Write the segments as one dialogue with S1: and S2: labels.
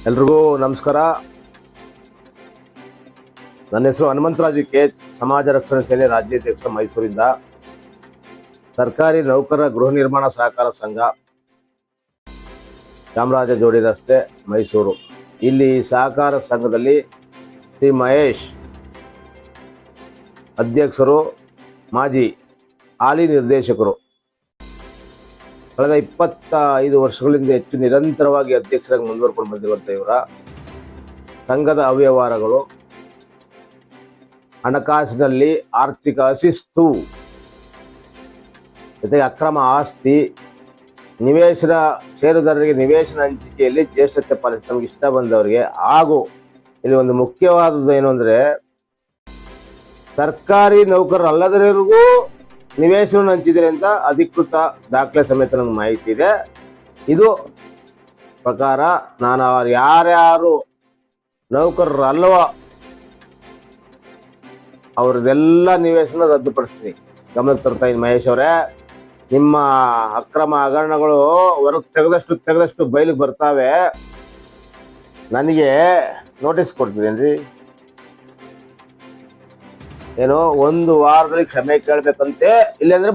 S1: ಎಲ್ರಿಗೂ ನಮಸ್ಕಾರ. ನನ್ನ ಹೆಸರು ಹನುಮಂತರಾಜು ಕೆ, ಸಮಾಜ ರಕ್ಷಣಾ ಸೇನೆ ರಾಜ್ಯಾಧ್ಯಕ್ಷ, ಮೈಸೂರಿಂದ. ಸರ್ಕಾರಿ ನೌಕರರ ಗೃಹ ನಿರ್ಮಾಣ ಸಹಕಾರ ಸಂಘ, ಚಾಮರಾಜ ಜೋಡಿ ರಸ್ತೆ, ಮೈಸೂರು. ಇಲ್ಲಿ ಸಹಕಾರ ಸಂಘದಲ್ಲಿ ಶ್ರೀ ಮಹೇಶ್ ಅಧ್ಯಕ್ಷರು, ಮಾಜಿ ಹಾಲಿ ನಿರ್ದೇಶಕರು. ಕಳೆದ 25 ವರ್ಷಗಳಿಂದ ಹೆಚ್ಚು ನಿರಂತರವಾಗಿ ಅಧ್ಯಕ್ಷರಾಗಿ ಮುಂದುವರ್ಕೊಂಡು ಬಂದಿರುವಂಥ ಇವರ ಸಂಘದ ಅವ್ಯವಹಾರಗಳು, ಹಣಕಾಸಿನಲ್ಲಿ ಆರ್ಥಿಕ ಅಶಿಸ್ತು, ಜೊತೆಗೆ ಅಕ್ರಮ ಆಸ್ತಿ, ನಿವೇಶನ ಷೇರುದಾರರಿಗೆ ನಿವೇಶನ ಹಂಚಿಕೆಯಲ್ಲಿ ಜ್ಯೇಷ್ಠತೆ ಪಾಲಿಸಿ ನಮಗೆ ಇಷ್ಟ ಬಂದವರಿಗೆ. ಹಾಗೂ ಇಲ್ಲಿ ಒಂದು ಮುಖ್ಯವಾದದ್ದು ಏನು ಅಂದರೆ, ಸರ್ಕಾರಿ ನೌಕರರಲ್ಲದವರಿಗೂ ನಿವೇಶನ ಹಂಚಿದರೆ ಅಂತ ಅಧಿಕೃತ ದಾಖಲೆ ಸಮೇತ ನನಗೆ ಮಾಹಿತಿ ಇದೆ. ಇದು ಪ್ರಕಾರ ನಾನು ಯಾರ್ಯಾರು ನೌಕರರಲ್ಲವ ಅವ್ರದ್ದೆಲ್ಲ ನಿವೇಶನ ರದ್ದುಪಡಿಸ್ತೀನಿ. ಗಮನಕ್ಕೆ ತರ್ತಾ ಇದ್ದೀನಿ ಮಹೇಶ್ ಅವರೇ. ನಿಮ್ಮ ಅಕ್ರಮ ಹಗರಣಗಳು ಹೊರಗೆ ತೆಗೆದಷ್ಟು ಬಯಲಿಗೆ ಬರ್ತಾವೆ. ನನಗೆ ನೋಟಿಸ್ ಕೊಡ್ತೀರೇನ್ರಿ? ಏನೋ 1 ವಾರದಲ್ಲಿ ಕ್ಷಮೆ ಕೇಳಬೇಕಂತೆ, ಇಲ್ಲಾಂದ್ರೆ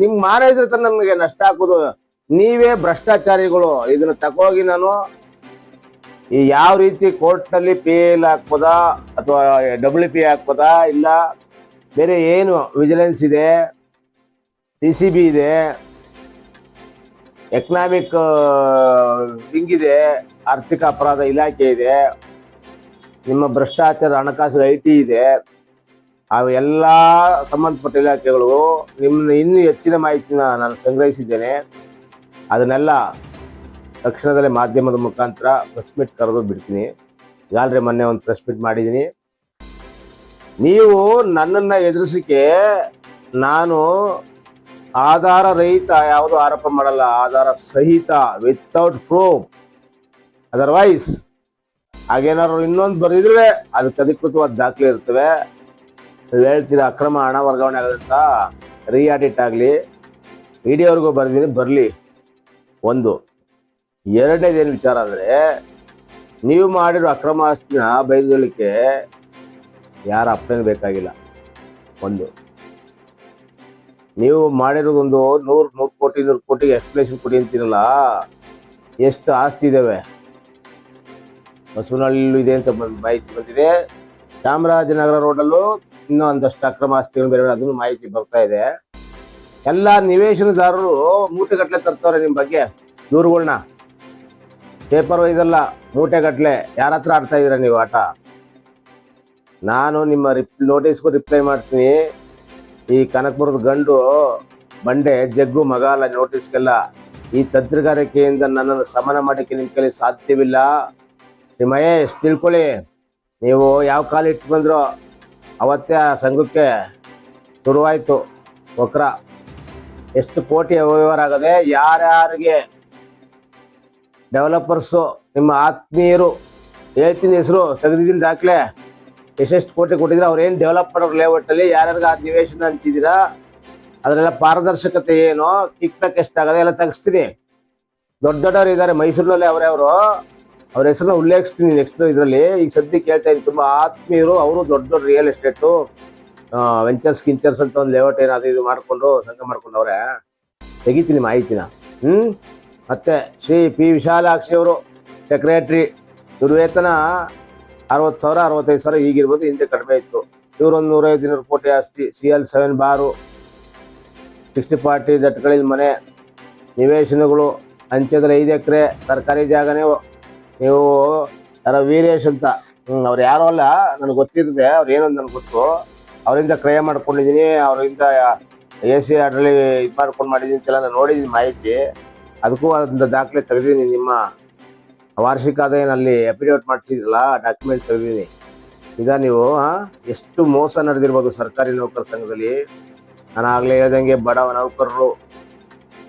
S1: ನಿಮ್ಗೆ ಮಾನ ಇದ್ರೆ ತಾನೆ ನಮಗೆ ನಷ್ಟ ಹಾಕೋದು. ನೀವೇ ಭ್ರಷ್ಟಾಚಾರಿಗಳು. ಇದನ್ನ ತಗೋಗಿ ನಾನು ಯಾವ ರೀತಿ ಕೋರ್ಟ್ನಲ್ಲಿ PL ಹಾಕ್ಬೋದಾ ಅಥವಾ WP ಹಾಕ್ಬೋದಾ, ಇಲ್ಲ ಬೇರೆ ಏನು ವಿಜಿಲೆನ್ಸ್ ಇದೆ, CCB ಇದೆ, ಎಕನಾಮಿಕ್ ವಿಂಗ್ ಇದೆ, ಆರ್ಥಿಕ ಅಪರಾಧ ಇಲಾಖೆ ಇದೆ, ನಿಮ್ಮ ಭ್ರಷ್ಟಾಚಾರ ಹಣಕಾಸು IT ಇದೆ. ಅವು ಎಲ್ಲ ಸಂಬಂಧಪಟ್ಟ ಇಲಾಖೆಗಳು ನಿಮ್ಮನ್ನ ಇನ್ನೂ ಹೆಚ್ಚಿನ ಮಾಹಿತಿನ ನಾನು ಸಂಗ್ರಹಿಸಿದ್ದೇನೆ. ಅದನ್ನೆಲ್ಲ ತಕ್ಷಣದಲ್ಲೇ ಮಾಧ್ಯಮದ ಮುಖಾಂತರ ಪ್ರೆಸ್ ಮೀಟ್ ಕರೆದು ಬಿಡ್ತೀನಿ. ಈಗಾಗಲೇ ಮೊನ್ನೆ ಒಂದು ಪ್ರೆಸ್ ಮೀಟ್ ಮಾಡಿದ್ದೀನಿ. ನೀವು ನನ್ನನ್ನು ಎದುರಿಸಲಿಕ್ಕೆ ನಾನು ಆಧಾರ ರಹಿತ ಯಾವುದು ಆರೋಪ ಮಾಡಲ್ಲ, ಆಧಾರ ಸಹಿತ, ವಿತೌಟ್ ಪ್ರೂಫ್. ಅದರ್ವೈಸ್ ಹಾಗೇನಾದ್ರು ಇನ್ನೊಂದು ಬರೆದಿದ್ರೆ ಅದಕ್ಕೆ ಅಧಿಕೃತವಾದ ದಾಖಲೆ ಇರ್ತವೆ. ನೀವು ಹೇಳ್ತೀರಾ ಅಕ್ರಮ ಹಣ ವರ್ಗಾವಣೆ ಆಗೋದಂತ, ಆಡಿಟ್ ಆಗಲಿ, ಇಡಿಯವರೆಗೂ ಬರೆದಿನಿ, ಬರಲಿ. ಒಂದು. ಎರಡನೇದೇನು ವಿಚಾರ ಅಂದರೆ, ನೀವು ಮಾಡಿರೋ ಅಕ್ರಮ ಆಸ್ತಿನ ಬಯಲಿಕ್ಕೆ ಯಾರ ಅಪ್ಪಣೆ ಬೇಕಾಗಿಲ್ಲ. ಒಂದು, ನೀವು ಮಾಡಿರೋದೊಂದು 100 ಕೋಟಿ 100 ಕೋಟಿಗೆ ಎಕ್ಸ್ಪ್ಲೇಷನ್ ಕೊಡಿ ಅಂತೀರಲ್ಲ, ಎಷ್ಟು ಆಸ್ತಿ ಇದ್ದಾವೆ? ಬಸವನಹಳ್ಳಿಯಲ್ಲೂ ಇದೆ ಅಂತ ಮಾಹಿತಿ ಬಂದಿದೆ. ಚಾಮರಾಜನಗರ ರೋಡಲ್ಲೂ ಇನ್ನೂ ಒಂದಷ್ಟು ಅಕ್ರಮ ಆಸ್ತಿಗಳು ಬೇರೆ, ಅದನ್ನು ಮಾಹಿತಿ ಬರ್ತಾ ಇದೆ. ಎಲ್ಲ ನಿವೇಶನದಾರರು ಮೂಟೆಗಟ್ಟಲೆ ತರ್ತಾರೆ ನಿಮ್ಮ ಬಗ್ಗೆ ದೂರುಗಳನ್ನ. ಪೇಪರ್ ವೈಸ್ ಅಲ್ಲ, ಮೂಟೆಗಟ್ಟಲೆ. ಯಾರ ಹತ್ರ ಆಡ್ತಾ ಇದ್ದೀರಾ ನೀವು ಆಟ? ನಾನು ನಿಮ್ಮ ನೋಟಿಸ್ಗೂ ರಿಪ್ಲೈ ಮಾಡ್ತೀನಿ. ಈ ಕನಕಪುರದ ಗಂಡು ಬಂಡೆ ಜಗ್ಗು ಮಗ ಅಲ್ಲ ನೋಟಿಸ್ಗೆಲ್ಲ. ಈ ತಂತ್ರಗಾರಿಕೆಯಿಂದ ನನ್ನನ್ನು ಸಮನ ಮಾಡೋಕ್ಕೆ ನಿಮ್ಮ ಕೈಲಿ ಸಾಧ್ಯವಿಲ್ಲ. ನಿಮ್ಮ ಮಹೇಶ್ ತಿಳ್ಕೊಳ್ಳಿ, ನೀವು ಯಾವ ಕಾಲಿಟ್ಟು ಬಂದ್ರೋ ಅವತ್ತೇ ಆ ಸಂಘಕ್ಕೆ ಶುರುವಾಯಿತು ವಕ್ರ. ಎಷ್ಟು ಕೋಟಿ ವ್ಯವಹಾರ ಆಗದೆ, ಯಾರ್ಯಾರಿಗೆ ಡೆವಲಪರ್ಸು ನಿಮ್ಮ ಆತ್ಮೀಯರು, ಹೇಳ್ತೀನಿ ಹೆಸರು, ತೆಗೆದಿದ್ದೀನಿ ದಾಖಲೆ, ಎಷ್ಟೆಷ್ಟು ಕೋಟಿ ಕೊಟ್ಟಿದ್ರೆ, ಅವ್ರೇನು ಡೆವಲಪ್ ಮಾಡೋರು ಲೇಔಟಲ್ಲಿ ಯಾರ್ಯಾರಿಗೆ ಆ ನಿವೇಶನ ಹಂಚಿದ್ದೀರಾ, ಅದರೆಲ್ಲ ಪಾರದರ್ಶಕತೆ ಏನು, ಕಿಕ್ ಬ್ಯಾಕ್ ಎಷ್ಟಾಗದೆ ಎಲ್ಲ ತೆಗಿಸ್ತೀನಿ. ದೊಡ್ಡವರು ಇದ್ದಾರೆ ಮೈಸೂರಿನಲ್ಲಿ, ಅವರವರು ಅವ್ರ ಹೆಸರನ್ನ ಉಲ್ಲೇಖಿಸ್ತೀನಿ ನೆಕ್ಸ್ಟ್ ಇದರಲ್ಲಿ. ಈಗ ಸದ್ಯಕ್ಕೆ ಕೇಳ್ತಾ ಇದ್ದೀನಿ, ತುಂಬ ಆತ್ಮೀಯರು, ಅವರು ದೊಡ್ಡ ರಿಯಲ್ ಎಸ್ಟೇಟು ವೆಂಚರ್ಸ್ ಕಿಂಚರ್ಸ್ ಅಂತ ಒಂದು ಲೇಔಟ್ ಏನಾದ್ರು ಇದು ಮಾಡಿಕೊಂಡು ಸಂಘ ಮಾಡ್ಕೊಂಡವ್ರೆ. ತೆಗಿತೀನಿ ಮಾಹಿತಿನ. ಮತ್ತೆ ಶ್ರೀ P ವಿಶಾಲಾಕ್ಷಿ ಅವರು ಸೆಕ್ರೆಟ್ರಿ. ಇವ್ರ ವೇತನ 60,000 65,000 ಈಗಿರ್ಬೋದು, ಹಿಂದೆ ಕಡಿಮೆ ಇತ್ತು. ಇವರೊಂದು 150 ಕೋಟಿ ಆಸ್ತಿ, CL7 ಬಾರು, 60 ಪಾರ್ಟಿ ದಟ್ಟಗಳಿದ ಮನೆ, ನಿವೇಶನಗಳು, ಅಂಚೆದಲ್ಲಿ 5 ಎಕರೆ ಸರ್ಕಾರಿ ಜಾಗನೇ. ನೀವು ಯಾರ ವೀರೇಶ್ ಅಂತ, ಅವ್ರು ಯಾರೋ ಅಲ್ಲ, ನನಗೆ ಗೊತ್ತಿರುತ್ತೆ ಅವ್ರು ಏನಂತ ನನಗೆ ಗೊತ್ತು. ಅವರಿಂದ ಕ್ರಯ ಮಾಡ್ಕೊಂಡಿದ್ದೀನಿ, ಅವರಿಂದ AC ಆರ್ಡ್ರಲ್ಲಿ ಇದು ಮಾಡ್ಕೊಂಡು ಮಾಡಿದ್ದೀನಿ ಅಂತೆಲ್ಲ ನಾನು ನೋಡಿದ್ದೀನಿ ಮಾಹಿತಿ. ಅದಕ್ಕೂ ಅದನ್ನ ದಾಖಲೆ ತೆಗೆದಿದ್ದೀನಿ. ನಿಮ್ಮ ವಾರ್ಷಿಕ ಆದಾಯನಲ್ಲಿ ಅಫಿಡೇವಿಟ್ ಮಾಡ್ತಿದ್ರಲ್ಲ, ಡಾಕ್ಯುಮೆಂಟ್ ತೆಗೆದಿದ್ದೀನಿ. ಈಗ ನೀವು ಎಷ್ಟು ಮೋಸ ನಡೆದಿರ್ಬೋದು ಸರ್ಕಾರಿ ನೌಕರ ಸಂಘದಲ್ಲಿ. ನಾನು ಆಗಲೇ ಹೇಳ್ದಂಗೆ ಬಡ ನೌಕರರು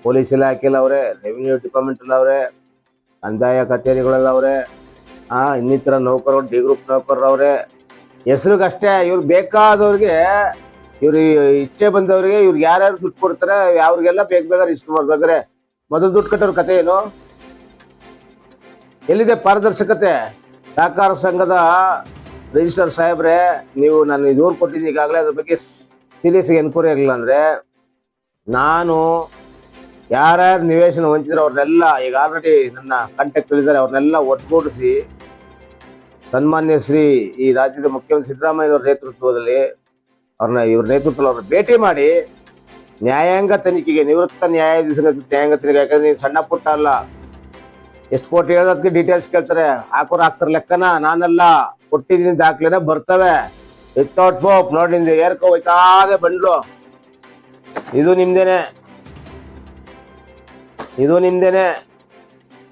S1: ಪೊಲೀಸ್ ಇಲಾಖೆಯಲ್ಲಿ ಅವರೇ, ರೆವಿನ್ಯೂ ಡಿಪಾರ್ಟ್ಮೆಂಟಲ್ಲಿ ಅವರೇ, ಕಂದಾಯ ಕಚೇರಿಗಳೆಲ್ಲ ಅವರೇ, ಇನ್ನಿತರ ನೌಕರರು, ಡಿ ಗ್ರೂಪ್ ನೌಕರರವ್ರೆ. ಹೆಸರಿಗಷ್ಟೇ. ಇವ್ರು ಬೇಕಾದವ್ರಿಗೆ, ಇವ್ರು ಇಚ್ಛೆ ಬಂದವ್ರಿಗೆ, ಇವ್ರಿಗೆ ಯಾರ್ಯಾರು ದುಡ್ಡು ಕೊಡ್ತಾರೆ ಅವ್ರಿಗೆಲ್ಲ ಬೇಗ ರಿಜಿಸ್ಟರ್ ಮಾಡ್ದಾಗ್ರೆ ಮೊದಲು ದುಡ್ಡು ಕಟ್ಟೋರ ಕತೆ ಏನು? ಎಲ್ಲಿದೆ ಪಾರದರ್ಶಕತೆ? ಸಹಕಾರ ಸಂಘದ ರಿಜಿಸ್ಟರ್ ಸಾಹೇಬ್ರೆ, ನೀವು ನಾನು ದೂರು ಕೊಟ್ಟಿದ್ದೀನಿ ಈಗಾಗಲೇ, ಅದ್ರ ಬಗ್ಗೆ ಸೀರಿಯಸ್ ಎನ್ಕ್ವೈರಿ ಆಗಲಿಲ್ಲ ಅಂದರೆ ನಾನು ಯಾರ್ಯಾರು ನಿವೇಶನ ಹೊಂದಿದ್ರು ಅವ್ರನ್ನೆಲ್ಲ, ಈಗ ಆಲ್ರೆಡಿ ನನ್ನ ಕಾಂಟ್ಯಾಕ್ಟ್ ಇದ್ದಾರೆ, ಅವ್ರನ್ನೆಲ್ಲ ಒಟ್ಟುಗೂಡಿಸಿ ಸನ್ಮಾನ್ಯ ಶ್ರೀ ಈ ರಾಜ್ಯದ ಮುಖ್ಯಮಂತ್ರಿ ಸಿದ್ದರಾಮಯ್ಯನವರ ನೇತೃತ್ವದಲ್ಲಿ ಇವ್ರ ನೇತೃತ್ವದಲ್ಲಿ ಅವ್ರನ್ನ ಭೇಟಿ ಮಾಡಿ ನ್ಯಾಯಾಂಗ ತನಿಖೆಗೆ, ನಿವೃತ್ತ ನ್ಯಾಯಾಧೀಶರ ನ್ಯಾಯಾಂಗ ತನಿಖೆ, ಯಾಕಂದ್ರೆ ನೀನು ಸಣ್ಣ ಪುಟ್ಟ ಅಲ್ಲ, ಎಷ್ಟು ಕೋಟಿ ಹೇಳೋದಕ್ಕೆ ಡೀಟೇಲ್ಸ್ ಕೇಳ್ತಾರೆ, ಹಾಕ್ತಾರೆ ಲೆಕ್ಕನ, ನಾನೆಲ್ಲ ಕೊಟ್ಟಿದ್ದೀನಿ ದಾಖಲೆನ ಬರ್ತವೆ. ವಿತೌಟ್ ಹೋಪ್ ನೋಡಿ, ನಿಂದು ಏರ್ಕೊ ಹೋಯ್ತಾದೆ ಬಂಡ್ಲು, ಇದು ನಿಮ್ದೇನೆ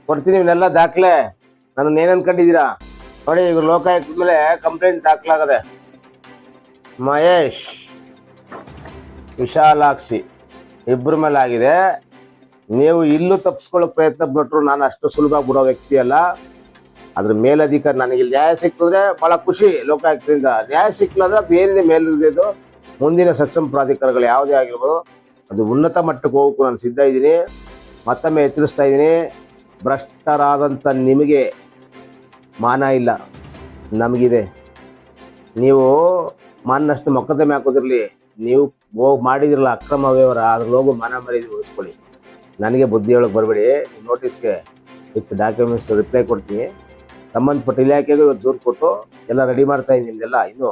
S1: ಕೊಡ್ತೀನಿ ಇವನ್ನೆಲ್ಲ ದಾಖಲೆ. ನನ್ನ ಏನ್ ಅನ್ಕೊಂಡಿದ್ದೀರಾ ನೋಡಿ, ಈಗ ಲೋಕಾಯುಕ್ತದ ಮೇಲೆ ಕಂಪ್ಲೇಂಟ್ ದಾಖಲಾಗದೆ. ಮಹೇಶ್, ವಿಶಾಲಾಕ್ಷಿ ಇಬ್ಬರ ಮೇಲೆ ಆಗಿದೆ. ನೀವು ಇಲ್ಲೂ ತಪ್ಪಿಸ್ಕೊಳ್ಳೋಕೆ ಪ್ರಯತ್ನ ಪಟ್ಟರು, ನಾನು ಅಷ್ಟು ಸುಲಭ ಬಿಡೋ ವ್ಯಕ್ತಿ ಅಲ್ಲ. ಅದ್ರ ಮೇಲಧಿಕಾರಿ, ನನಗೆ ಇಲ್ಲಿ ನ್ಯಾಯ ಸಿಕ್ಕಿದ್ರೆ ಭಾಳ ಖುಷಿ. ಲೋಕಾಯುಕ್ತದಿಂದ ನ್ಯಾಯ ಸಿಕ್ಕಲಾದ್ರೆ ಅದು ಏನಿದೆ ಮೇಲಿದ್ದು ಮುಂದಿನ ಸಕ್ಷಮ ಪ್ರಾಧಿಕಾರಗಳು ಯಾವುದೇ ಆಗಿರ್ಬೋದು, ಅದು ಉನ್ನತ ಮಟ್ಟಕ್ಕೆ ಹೋಗೋಕ್ಕೂ ನಾನು ಸಿದ್ಧ ಇದ್ದೀನಿ. ಮತ್ತೊಮ್ಮೆ ಎಚ್ಚರಿಸ್ತಾ ಇದ್ದೀನಿ, ಭ್ರಷ್ಟರಾದಂಥ ನಿಮಗೆ ಮಾನ ಇಲ್ಲ, ನಮಗಿದೆ. ನೀವು ಮಾನಷ್ಟು ಮೊಕದ್ದಮೆ ಹಾಕೋದಿರಲಿ, ನೀವು ಹೋಗಿ ಮಾಡಿದಿರಲ್ಲ ಅಕ್ರಮ ವ್ಯವಹಾರ, ಅದ್ರಲ್ಲಿ ಹೋಗೋ ಮಾನ ಮರ್ಯಾದೆ ಉಳಿಸ್ಕೊಳ್ಳಿ. ನನಗೆ ಬುದ್ಧಿ ಹೇಳೋಕೆ ಬರಬೇಡಿ. ನೋಟಿಸ್ಗೆ ವಿತ್ ಡಾಕ್ಯುಮೆಂಟ್ಸ್ ರಿಪ್ಲೈ ಕೊಡ್ತೀನಿ. ಸಂಬಂಧಪಟ್ಟ ಇಲಾಖೆಗೂ ಇವತ್ತು ದೂರು ಕೊಟ್ಟು ಎಲ್ಲ ರೆಡಿ ಮಾಡ್ತಾ ಇದ್ದೀನಿ. ನಿಮ್ದೆಲ್ಲ ಇನ್ನೂ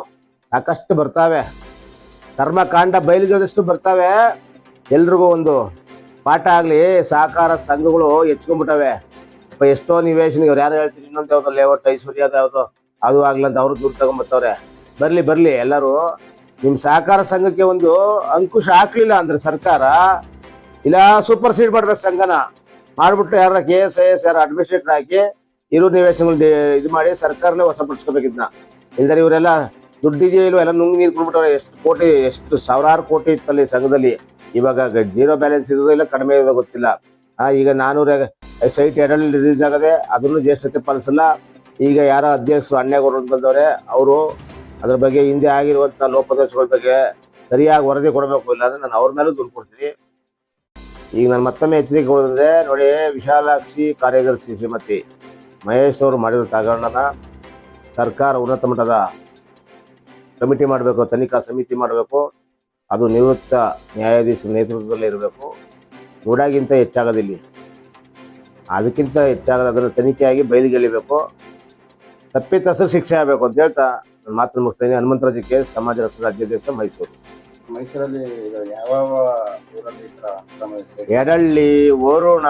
S1: ಸಾಕಷ್ಟು ಬರ್ತಾವೆ, ಕರ್ಮಕಾಂಡ ಬಯಲಿಗೆದಷ್ಟು ಬರ್ತಾವೆ. ಎಲ್ರಿಗೂ ಒಂದು ಪಾಠ ಆಗಲಿ. ಸಹಕಾರ ಸಂಘಗಳು ಹೆಚ್ಕೊಂಡ್ಬಿಟ್ಟವೆ. ಎಷ್ಟೋ ನಿವೇಶನಿಗೆ ಅವ್ರು ಯಾರು ಹೇಳ್ತೀರಿ, ಇನ್ನೊಂದು ಯಾವುದೋ ಲೇಔಟ್ ಐಶ್ವರ್ಯ ಯಾವುದೋ ಅದು ಆಗ್ಲಂತ ಅವರು ದುಡ್ಡು ತಗೊಂಬರ್ತಾವ್ರೆ. ಬರಲಿ ಎಲ್ಲರೂ. ನಿಮ್ಮ ಸಹಕಾರ ಸಂಘಕ್ಕೆ ಒಂದು ಅಂಕುಶ ಹಾಕ್ಲಿಲ್ಲ ಅಂದ್ರೆ ಸರ್ಕಾರ, ಇಲ್ಲ ಸೂಪರ್ ಸೀಡ್ ಮಾಡ್ಬೇಕು ಸಂಘನ, ಮಾಡ್ಬಿಟ್ಟು ಯಾರ KS IAS ಯಾರು ಅಡ್ಮಿನಿಸ್ಟ್ರೇಟರ್ ಹಾಕಿ ಇರೋ ನಿವೇಶನಗಳು ಇದು ಮಾಡಿ ಸರ್ಕಾರನೇ ವಶಪಡಿಸ್ಕೋಬೇಕು. ಇದನ್ನ ಇಲ್ದರೆ ಇವರೆಲ್ಲ ದುಡ್ಡಿದೆಯೋ ಇಲ್ವೋ ಎಲ್ಲ ನುಂಗಿ ನೀರು ಕೊಡ್ಬಿಟ್ಟವ್ರೆ. ಎಷ್ಟು ಸಾವಿರಾರು ಕೋಟಿ ಇತ್ತಲ್ಲಿ ಸಂಘದಲ್ಲಿ. ಇವಾಗ ಜೀರೋ ಬ್ಯಾಲೆನ್ಸ್ ಇರೋದು ಇಲ್ಲ ಕಡಿಮೆ ಇರೋದು ಗೊತ್ತಿಲ್ಲ. ಈಗ 400 ಸೈಟ್ ಎರಡಲ್ಲಿ ರಿಲೀಸ್ ಆಗದೆ, ಅದನ್ನು ಜ್ಯೇಷ್ಠತೆ ಪಾಲಿಸಲ್ಲ. ಈಗ ಯಾರೋ ಅಧ್ಯಕ್ಷರು ಅಣ್ಣೇಗೌಡರು ಬಂದವ್ರೆ, ಅವರು ಅದ್ರ ಬಗ್ಗೆ ಹಿಂದೆ ಆಗಿರುವಂಥ ಲೋಪದೋಷಗಳ ಬಗ್ಗೆ ಸರಿಯಾಗಿ ವರದಿ ಕೊಡಬೇಕು. ಇಲ್ಲಾಂದ್ರೆ ನಾನು ಅವ್ರ ಮೇಲೂ ದೂರು ಕೊಡ್ತೀನಿ. ಈಗ ನಾನು ಮತ್ತೊಮ್ಮೆ ಎಚ್ಚರಿಕೆ ಕೊಡೋದಂದ್ರೆ ನೋಡಿ, ವಿಶಾಲಾಕ್ಷಿ ಕಾರ್ಯದರ್ಶಿ ಶ್ರೀಮತಿ ಮಹೇಶ್ ಅವರು ಮಾಡಿರೋ ಹಗರಣನ ಸರ್ಕಾರ ಉನ್ನತ ಮಟ್ಟದ ಕಮಿಟಿ ಮಾಡಬೇಕು, ತನಿಖಾ ಸಮಿತಿ ಮಾಡಬೇಕು. ಅದು ನಿವೃತ್ತ ನ್ಯಾಯಾಧೀಶರ ನೇತೃತ್ವದಲ್ಲೇ ಇರಬೇಕು. ಗೂಡಾಗಿಂತ ಹೆಚ್ಚಾಗೋದಿಲ್ಲ, ಅದಕ್ಕಿಂತ ಹೆಚ್ಚಾಗದ ಅದನ್ನು ತನಿಖೆಯಾಗಿ ಬಯಲಿಗೆಳಿಬೇಕು. ತಪ್ಪಿತಸ್ಥರು ಶಿಕ್ಷೆ ಆಗಬೇಕು ಅಂತ ಹೇಳ್ತಾ ನಾನು ಮಾತ್ರ ಮುಗಿಸ್ತೇನೆ. ಹನುಮಂತರಾಜ್ ಕೆ, ಸಮಾಜ ರಕ್ಷಣಾ ರಾಜ್ಯಾಧ್ಯಕ್ಷ, ಮೈಸೂರಲ್ಲಿ ಯಾವ ಎಡಳ್ಳಿ, ವರುಣ,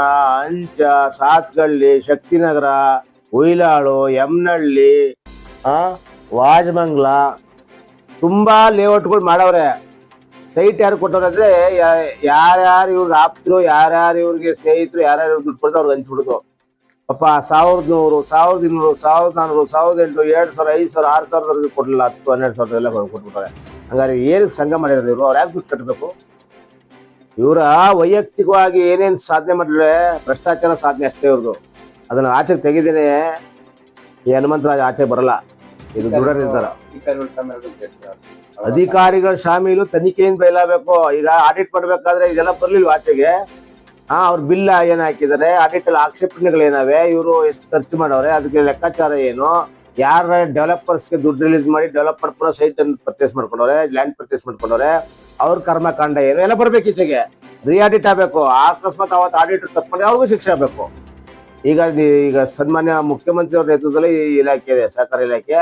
S1: ಅಂಚ, ಸಾತ್ಗಳ್ಳಿ, ಶಕ್ತಿನಗರ, ಉಯಿಲಾಳು, ಯಮ್ನಳ್ಳಿ, ವಾಜಮಂಗ್ಲ ತುಂಬಾ ಲೇಔಟ್ಗಳು ಮಾಡವ್ರೆ. ಸೈಟ್ ಯಾರು ಕೊಟ್ಟವ್ರೆ ಅಂದ್ರೆ ಯಾರ್ಯಾರು ಇವ್ರಿಗೆ ಆಪ್ತರು, ಯಾರ್ಯಾರು ಇವ್ರಿಗೆ ಸ್ನೇಹಿತರು, ಯಾರ್ಯಾರು ದುಡ್ಡು ಕೊಡ್ತಾರೆ ಅವ್ರಿಗೆ ಹಂಚ್ಬಿಡುದು. ಪಾಪ 1100, 1200, 1400, 1800, 2000, 5000, 6000 ಕೊಡಲಿಲ್ಲ, 10,000, 12,000 ಎಲ್ಲ ಕೊಟ್ಬಿಟ್ಟಾರೆ. ಹಂಗಾರೆ ಏನಕ್ಕೆ ಸಂಘ ಮಾಡಿರೋದು ಇವರು? ಅವ್ರು ಯಾಕೆ ದುಡ್ಡು ಕಟ್ಟಬೇಕು? ಇವರ ವೈಯಕ್ತಿಕವಾಗಿ ಏನೇನು ಸಾಧನೆ ಮಾಡಿದ್ರೆ ಭ್ರಷ್ಟಾಚಾರ ಸಾಧನೆ ಅಷ್ಟೇ ಇವ್ರದ್ದು. ಅದನ್ನು ಆಚೆಗೆ ತೆಗೆದೇನೆ ಈ ಹನುಮಂತರಾಜ್ ಆಚೆ ಬರಲ್ಲ. ಇದು ದೃಢ ನಿರ್ಧಾರ. ಅಧಿಕಾರಿಗಳ ಶಾಮೀಲು ತನಿಖೆಯಿಂದ ಬಯಲಾಗಬೇಕು. ಈಗ ಆಡಿಟ್ ಮಾಡ್ಬೇಕಾದ್ರೆ ಇದೆಲ್ಲ ಬರ್ಲಿಲ್ವ ಆಚೆಗೆ? ಅವ್ರ ಬಿಲ್ ಏನ್ ಹಾಕಿದ್ದಾರೆ, ಆಡಿಟ್ ಅಲ್ಲಿ ಆಕ್ಷೇಪಣೆಗಳೇನವೆ, ಇವರು ಎಷ್ಟು ಖರ್ಚು ಮಾಡವ್ರೆ, ಅದಕ್ಕೆ ಲೆಕ್ಕಾಚಾರ ಏನು, ಯಾರ ಡೆವಲಪರ್ಸ್ಗೆ ದುಡ್ಡು ರಿಲೀಸ್ ಮಾಡಿ ಡೆವಲಪರ್ ಪುರ ಸೈಟ್ ಅನ್ನು ಪರ್ಚೇಸ್ ಮಾಡ್ಕೊಂಡವ್ರೆ, ಲ್ಯಾಂಡ್ ಪರ್ಚೇಸ್ ಮಾಡ್ಕೊಂಡವ್ರೆ, ಅವ್ರ ಕರ್ಮಕಾಂಡ ಏನು ಎಲ್ಲ ಬರ್ಬೇಕು. ಈಚೆಗೆ ರೀ ಆಡಿಟ್ ಆಗ್ಬೇಕು. ಅಕಸ್ಮಾತ್ ಅವತ್ತು ಆಡಿಟ್ ತಪ್ಪಿದ್ರೆ ಅವ್ರಿಗೂ ಶಿಕ್ಷೆ ಆಗ್ಬೇಕು. ಈಗ ಸನ್ಮಾನ್ಯ ಮುಖ್ಯಮಂತ್ರಿ ಅವ್ರ ನೇತೃತ್ವದಲ್ಲಿ ಈ ಇಲಾಖೆ ಇದೆ, ಸಹಕಾರ ಇಲಾಖೆ.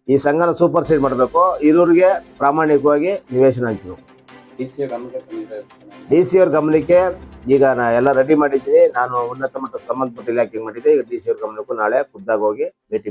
S1: ಈ ಸಂಘನ ಸೂಪರ್ ಸೀಡ್ ಮಾಡಬೇಕು. ಇರೋರಿಗೆ ಪ್ರಾಮಾಣಿಕವಾಗಿ ನಿವೇಶನ ಹಂಚಬೇಕು. DC ಅವ್ರ ಗಮನಕ್ಕೆ ಈಗ ನಾ ಎಲ್ಲ ರೆಡಿ ಮಾಡಿದ್ದೀನಿ. ನಾನು ಉನ್ನತ ಮಟ್ಟ ಸಂಬಂಧಪಟ್ಟ ಇಲಾಖೆಗೆ ಮಾಡಿದ್ದೆ. ಈಗ DC ಅವ್ರ ಗಮನಕ್ಕೂ ನಾಳೆ ಖುದ್ದಾಗಿ ಹೋಗಿ ಭೇಟಿ